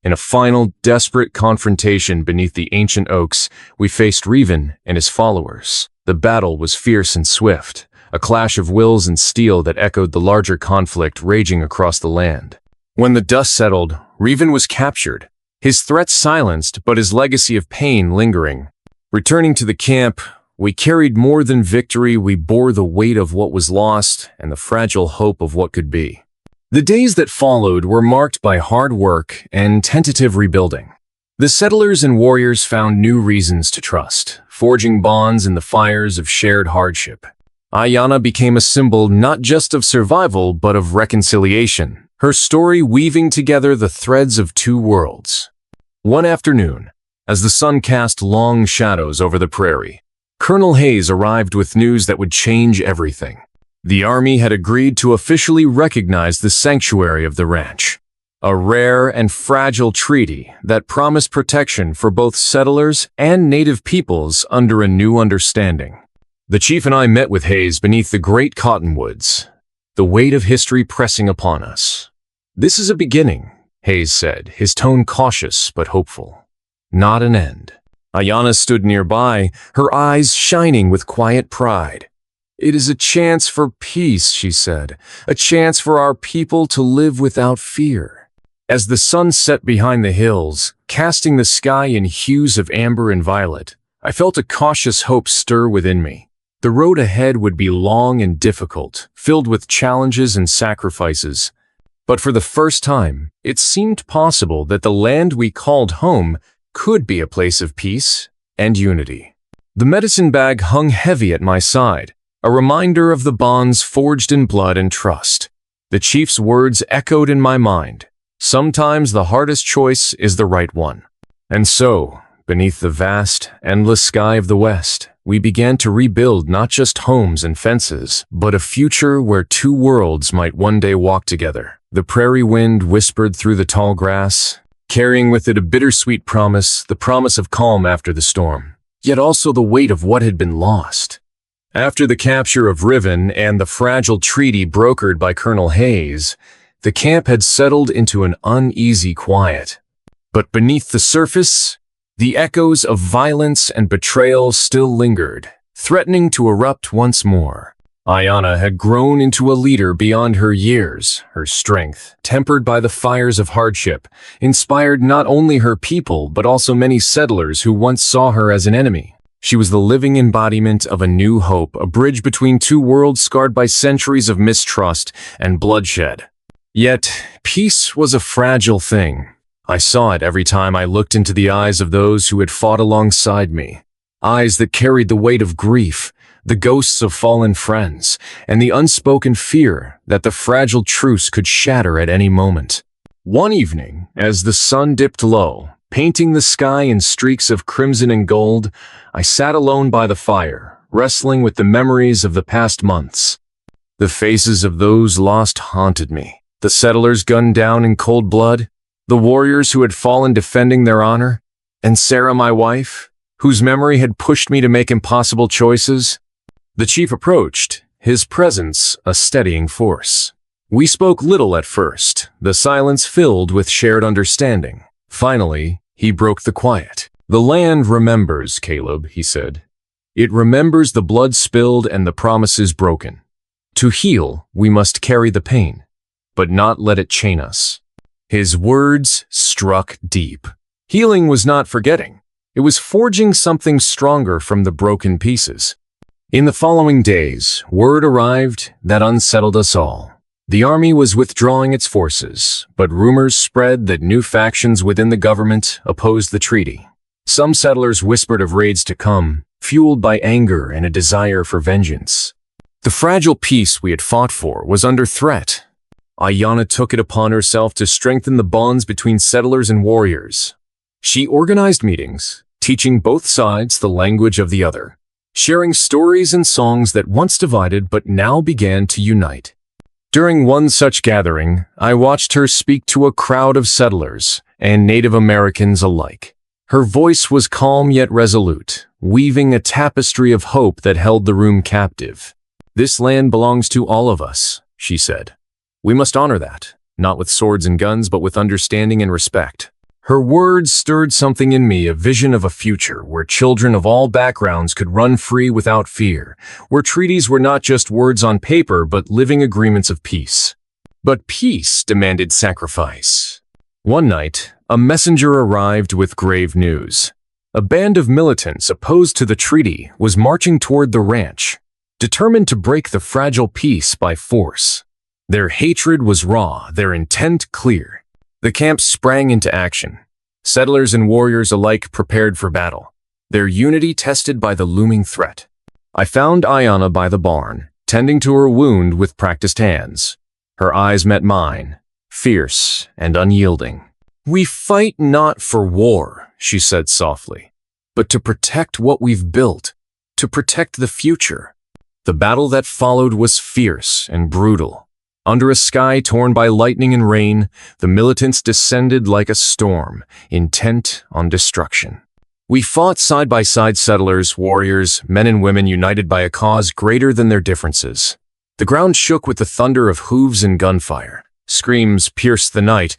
In a final, desperate confrontation beneath the ancient oaks, we faced Riven and his followers. The battle was fierce and swift, a clash of wills and steel that echoed the larger conflict raging across the land. When the dust settled, Riven was captured, his threats silenced but his legacy of pain lingering. Returning to the camp, we carried more than victory, we bore the weight of what was lost and the fragile hope of what could be. The days that followed were marked by hard work and tentative rebuilding. The settlers and warriors found new reasons to trust, forging bonds in the fires of shared hardship. Ayanna became a symbol not just of survival but of reconciliation, her story weaving together the threads of two worlds. One afternoon, as the sun cast long shadows over the prairie, Colonel Hayes arrived with news that would change everything. The army had agreed to officially recognize the sanctuary of the ranch, a rare and fragile treaty that promised protection for both settlers and native peoples under a new understanding. The chief and I met with Hayes beneath the great cottonwoods, the weight of history pressing upon us. "This is a beginning," Hayes said, his tone cautious but hopeful. "Not an end." Ayanna stood nearby, her eyes shining with quiet pride. "It is a chance for peace," she said, "a chance for our people to live without fear." As the sun set behind the hills, casting the sky in hues of amber and violet, I felt a cautious hope stir within me. The road ahead would be long and difficult, filled with challenges and sacrifices. But for the first time, it seemed possible that the land we called home could be a place of peace and unity. The medicine bag hung heavy at my side, a reminder of the bonds forged in blood and trust. The chief's words echoed in my mind. Sometimes the hardest choice is the right one. And so, beneath the vast, endless sky of the West, we began to rebuild not just homes and fences, but a future where two worlds might one day walk together. The prairie wind whispered through the tall grass, carrying with it a bittersweet promise, the promise of calm after the storm, yet also the weight of what had been lost. After the capture of Riven and the fragile treaty brokered by Colonel Hayes, the camp had settled into an uneasy quiet. But beneath the surface, the echoes of violence and betrayal still lingered, threatening to erupt once more. Ayanna had grown into a leader beyond her years, her strength, tempered by the fires of hardship, inspired not only her people but also many settlers who once saw her as an enemy. She was the living embodiment of a new hope, a bridge between two worlds scarred by centuries of mistrust and bloodshed. Yet, peace was a fragile thing. I saw it every time I looked into the eyes of those who had fought alongside me, eyes that carried the weight of grief, the ghosts of fallen friends, and the unspoken fear that the fragile truce could shatter at any moment. One evening, as the sun dipped low, painting the sky in streaks of crimson and gold, I sat alone by the fire, wrestling with the memories of the past months. The faces of those lost haunted me. The settlers gunned down in cold blood, the warriors who had fallen defending their honor, and Sarah, my wife, whose memory had pushed me to make impossible choices. The chief approached, his presence a steadying force. We spoke little at first, the silence filled with shared understanding. Finally, he broke the quiet. "The land remembers, Caleb," he said. "It remembers the blood spilled and the promises broken. To heal, we must carry the pain, but not let it chain us." His words struck deep. Healing was not forgetting. It was forging something stronger from the broken pieces. In the following days, word arrived that unsettled us all. The army was withdrawing its forces, but rumors spread that new factions within the government opposed the treaty. Some settlers whispered of raids to come, fueled by anger and a desire for vengeance. The fragile peace we had fought for was under threat. Ayanna took it upon herself to strengthen the bonds between settlers and warriors. She organized meetings, teaching both sides the language of the other, sharing stories and songs that once divided but now began to unite. During one such gathering, I watched her speak to a crowd of settlers and Native Americans alike. Her voice was calm yet resolute, weaving a tapestry of hope that held the room captive. "This land belongs to all of us," she said. "We must honor that, not with swords and guns, but with understanding and respect." Her words stirred something in me, a vision of a future where children of all backgrounds could run free without fear, where treaties were not just words on paper, but living agreements of peace. But peace demanded sacrifice. One night, a messenger arrived with grave news. A band of militants opposed to the treaty was marching toward the ranch, determined to break the fragile peace by force. Their hatred was raw, their intent clear. The camp sprang into action. Settlers and warriors alike prepared for battle, their unity tested by the looming threat. I found Ayanna by the barn, tending to her wound with practiced hands. Her eyes met mine, fierce and unyielding. "We fight not for war," she said softly, "but to protect what we've built, to protect the future." The battle that followed was fierce and brutal. Under a sky torn by lightning and rain, the militants descended like a storm, intent on destruction. We fought side by side, settlers, warriors, men and women united by a cause greater than their differences. The ground shook with the thunder of hooves and gunfire. Screams pierced the night,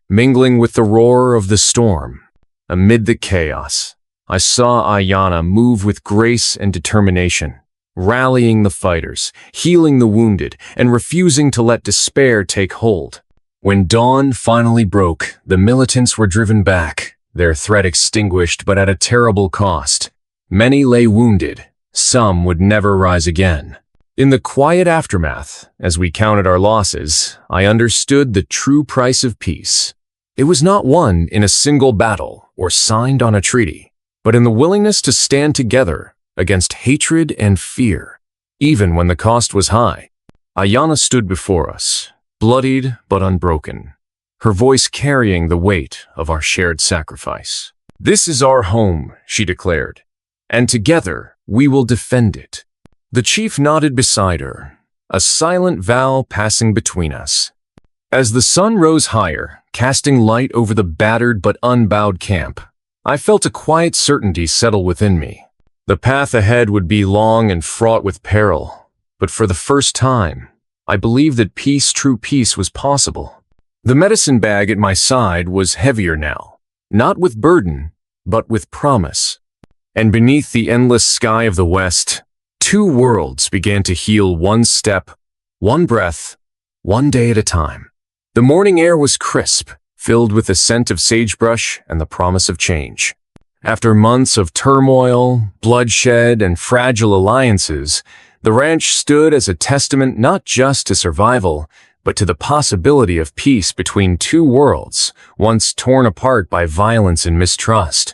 mingling with the roar of the storm. Amid the chaos, I saw Ayanna move with grace and determination, rallying the fighters, healing the wounded, and refusing to let despair take hold. When dawn finally broke, the militants were driven back, their threat extinguished but at a terrible cost. Many lay wounded, some would never rise again. In the quiet aftermath, as we counted our losses, I understood the true price of peace. It was not won in a single battle or signed on a treaty, but in the willingness to stand together against hatred and fear, even when the cost was high. Ayanna stood before us, bloodied but unbroken, her voice carrying the weight of our shared sacrifice. "This is our home," she declared, "and together we will defend it." The chief nodded beside her, a silent vow passing between us. As the sun rose higher, casting light over the battered but unbowed camp, I felt a quiet certainty settle within me. The path ahead would be long and fraught with peril, but for the first time, I believed that peace, true peace, was possible. The medicine bag at my side was heavier now, not with burden, but with promise. And beneath the endless sky of the west, two worlds began to heal, one step, one breath, one day at a time. The morning air was crisp, filled with the scent of sagebrush and the promise of change. After months of turmoil, bloodshed, and fragile alliances, the ranch stood as a testament not just to survival, but to the possibility of peace between two worlds, once torn apart by violence and mistrust.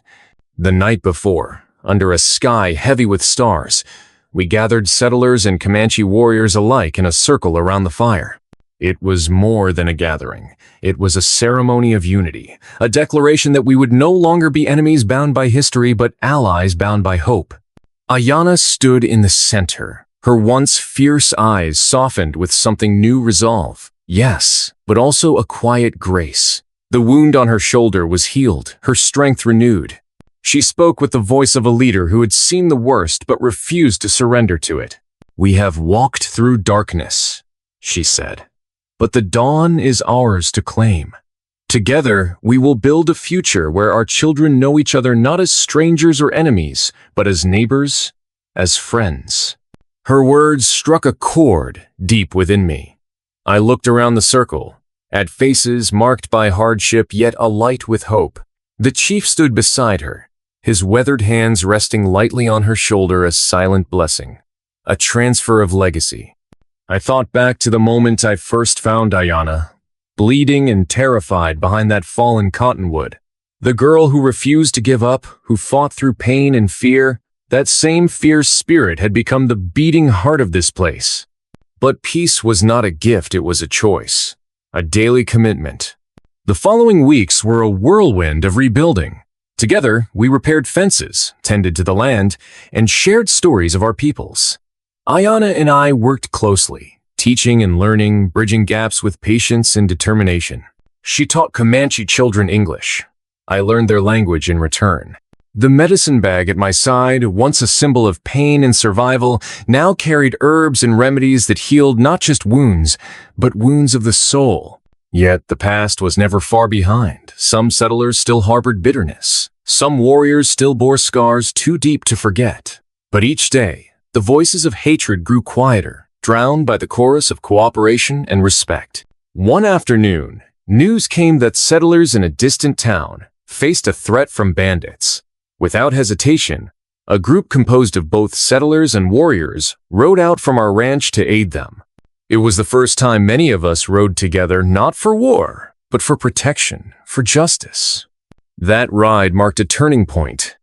The night before, under a sky heavy with stars, we gathered settlers and Comanche warriors alike in a circle around the fire. It was more than a gathering. It was a ceremony of unity, a declaration that we would no longer be enemies bound by history, but allies bound by hope. Ayanna stood in the center, her once fierce eyes softened with something new resolve. Yes, but also a quiet grace. The wound on her shoulder was healed, her strength renewed. She spoke with the voice of a leader who had seen the worst but refused to surrender to it. "We have walked through darkness," she said, "but the dawn is ours to claim. Together, we will build a future where our children know each other not as strangers or enemies, but as neighbors, as friends." Her words struck a chord deep within me. I looked around the circle, at faces marked by hardship yet alight with hope. The chief stood beside her, his weathered hands resting lightly on her shoulder, a silent blessing, a transfer of legacy. I thought back to the moment I first found Ayanna, bleeding and terrified behind that fallen cottonwood. The girl who refused to give up, who fought through pain and fear. That same fierce spirit had become the beating heart of this place. But peace was not a gift, it was a choice, a daily commitment. The following weeks were a whirlwind of rebuilding. Together, we repaired fences, tended to the land, and shared stories of our peoples. Ayanna and I worked closely, teaching and learning, bridging gaps with patience and determination. She taught Comanche children English. I learned their language in return. The medicine bag at my side, once a symbol of pain and survival, now carried herbs and remedies that healed not just wounds, but wounds of the soul. Yet the past was never far behind. Some settlers still harbored bitterness. Some warriors still bore scars too deep to forget. But each day, the voices of hatred grew quieter, drowned by the chorus of cooperation and respect. One afternoon, news came that settlers in a distant town faced a threat from bandits. Without hesitation, a group composed of both settlers and warriors rode out from our ranch to aid them. It was the first time many of us rode together not for war, but for protection, for justice. That ride marked a turning point.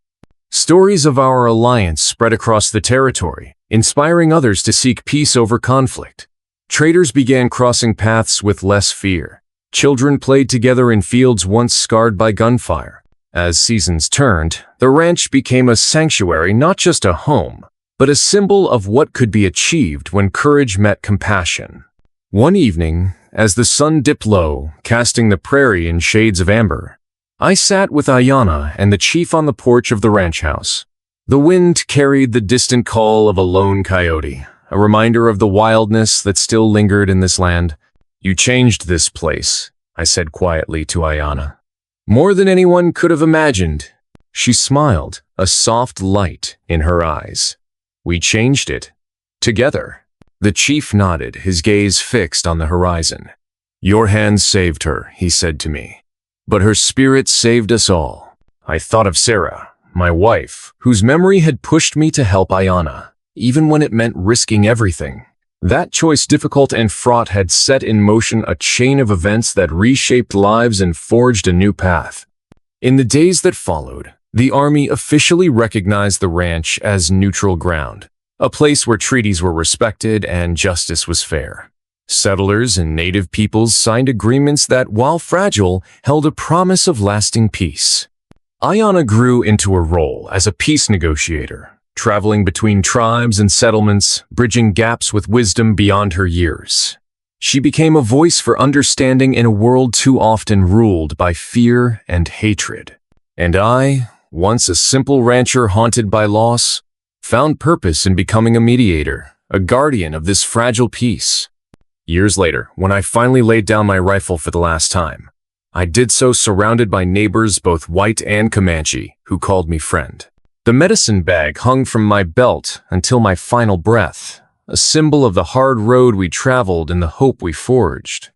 Stories of our alliance spread across the territory, inspiring others to seek peace over conflict. Traders began crossing paths with less fear. Children played together in fields once scarred by gunfire. As seasons turned, the ranch became a sanctuary, not just a home, but a symbol of what could be achieved when courage met compassion. One evening, as the sun dipped low, casting the prairie in shades of amber, I sat with Ayana and the chief on the porch of the ranch house. The wind carried the distant call of a lone coyote, a reminder of the wildness that still lingered in this land. "You changed this place," I said quietly to Ayana. "More than anyone could have imagined." She smiled, a soft light in her eyes. "We changed it. Together." The chief nodded, his gaze fixed on the horizon. "Your hands saved her," he said to me. "But her spirit saved us all." I thought of Sarah, my wife, whose memory had pushed me to help Ayana, even when it meant risking everything. That choice, difficult and fraught, had set in motion a chain of events that reshaped lives and forged a new path. In the days that followed, the Army officially recognized the ranch as neutral ground, a place where treaties were respected and justice was fair. Settlers and native peoples signed agreements that, while fragile, held a promise of lasting peace. Ayana grew into a role as a peace negotiator, traveling between tribes and settlements, bridging gaps with wisdom beyond her years. She became a voice for understanding in a world too often ruled by fear and hatred. And I, once a simple rancher haunted by loss, found purpose in becoming a mediator, a guardian of this fragile peace. Years later, when I finally laid down my rifle for the last time, I did so surrounded by neighbors, both white and Comanche, who called me friend. The medicine bag hung from my belt until my final breath, a symbol of the hard road we traveled and the hope we forged.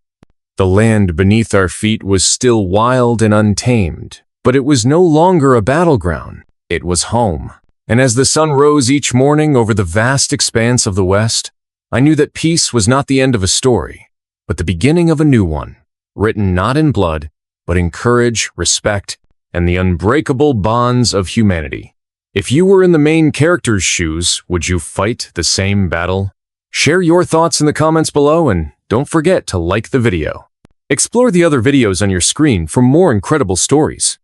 The land beneath our feet was still wild and untamed, but it was no longer a battleground. It was home. And as the sun rose each morning over the vast expanse of the West, I knew that peace was not the end of a story, but the beginning of a new one, written not in blood, but in courage, respect, and the unbreakable bonds of humanity. If you were in the main character's shoes, would you fight the same battle? Share your thoughts in the comments below, and don't forget to like the video. Explore the other videos on your screen for more incredible stories.